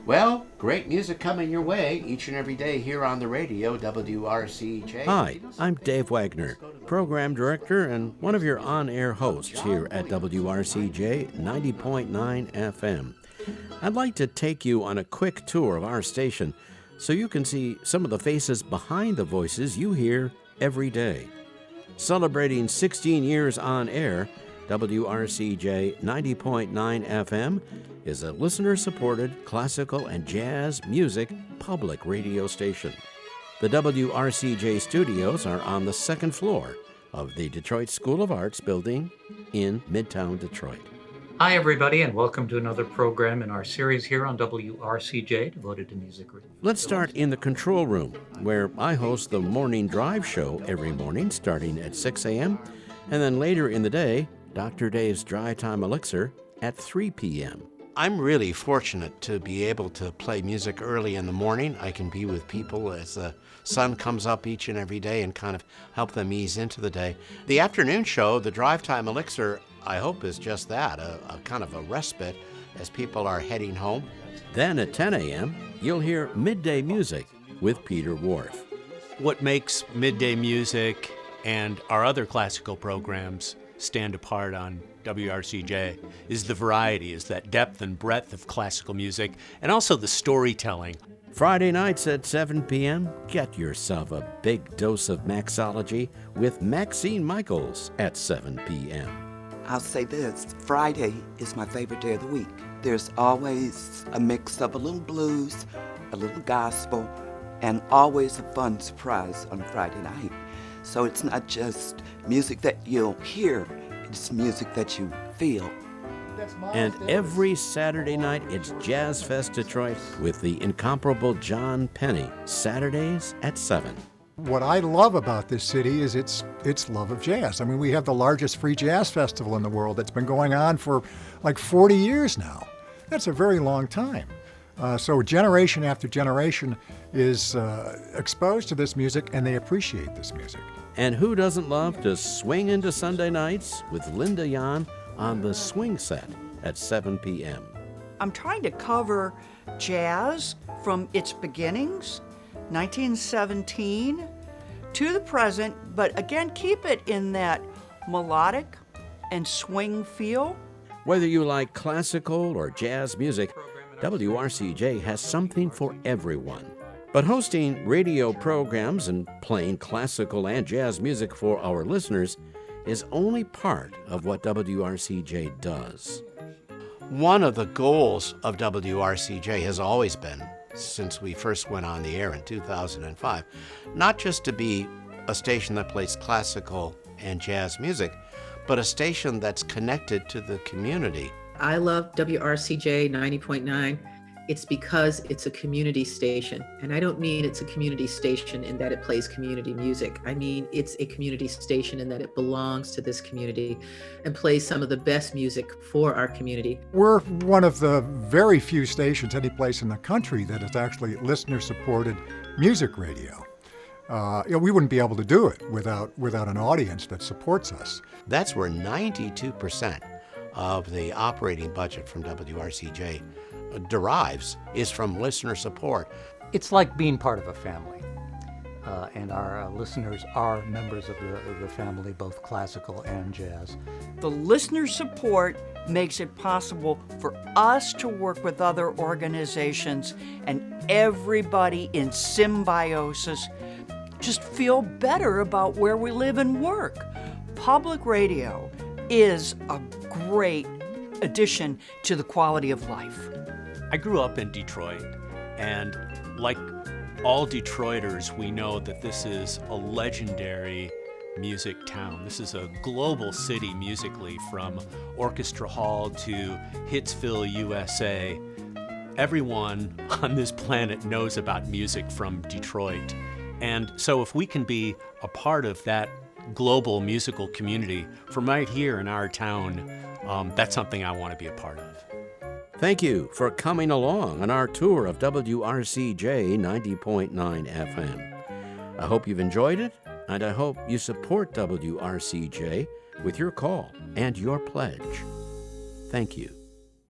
Well, great music coming your way each and every day here on the radio, WRCJ. Hi, I'm Dave Wagner, Program Director and one of your on-air hosts here at WRCJ 90.9 FM. I'd like to take you on a quick tour of our station so you can see some of the faces behind the voices you hear every day. Celebrating 16 years on air, WRCJ 90.9 FM is a listener-supported classical and jazz music public radio station. The WRCJ studios are on the second floor of the Detroit School of Arts building in Midtown Detroit. Hi, everybody, and welcome to another program in our series here on WRCJ devoted to music. Let's start in the control room, where I host the morning drive show every morning starting at 6 a.m., and then later in the day, Dr. Dave's Dry Time Elixir at 3 p.m. I'm really fortunate to be able to play music early in the morning. I can be with people as the sun comes up each and every day and kind of help them ease into the day. The afternoon show, the Drive Time Elixir, I hope is just that, a kind of a respite as people are heading home. Then at 10 a.m., you'll hear Midday Music with Peter Wharf. What makes Midday Music and our other classical programs stand apart on WRCJ is the variety, is that depth and breadth of classical music, and also the storytelling. Friday nights at 7 p.m., get yourself a big dose of Maxology with Maxine Michaels at 7 p.m. I'll say this, Friday is my favorite day of the week. There's always a mix of a little blues, a little gospel, and always a fun surprise on Friday night. So it's not just music that you'll hear, it's music that you feel. And every Saturday night, it's Jazzfest Detroit with the incomparable John Penny, Saturdays at 7. What I love about this city is its love of jazz. I mean, we have the largest free jazz festival in the world that's been going on for like 40 years now. That's a very long time. So generation after generation is exposed to this music, and they appreciate this music. And who doesn't love to swing into Sunday nights with Linda Yan on the Swing Set at 7 p.m. I'm trying to cover jazz from its beginnings, 1917, to the present, but again, keep it in that melodic and swing feel. Whether you like classical or jazz music, WRCJ has something for everyone. But hosting radio programs and playing classical and jazz music for our listeners is only part of what WRCJ does. One of the goals of WRCJ has always been, since we first went on the air in 2005, not just to be a station that plays classical and jazz music, but a station that's connected to the community. I love WRCJ 90.9. It's because it's a community station. And I don't mean it's a community station in that it plays community music. I mean, it's a community station in that it belongs to this community and plays some of the best music for our community. We're one of the very few stations any place in the country that is actually listener-supported music radio. We wouldn't be able to do it without an audience that supports us. That's where 92% of the operating budget from WRCJ derives, is from listener support. It's like being part of a family, and our listeners are members of the family, both classical and jazz. The listener support makes it possible for us to work with other organizations and everybody in symbiosis just feel better about where we live and work. Public radio is a great addition to the quality of life. I grew up in Detroit, and like all Detroiters, we know that this is a legendary music town. This is a global city musically, from Orchestra Hall to Hitsville, USA. Everyone on this planet knows about music from Detroit. And so if we can be a part of that global musical community from right here in our town, that's something I want to be a part of. Thank you for coming along on our tour of WRCJ 90.9 FM. I hope you've enjoyed it, and I hope you support WRCJ with your call and your pledge. Thank you.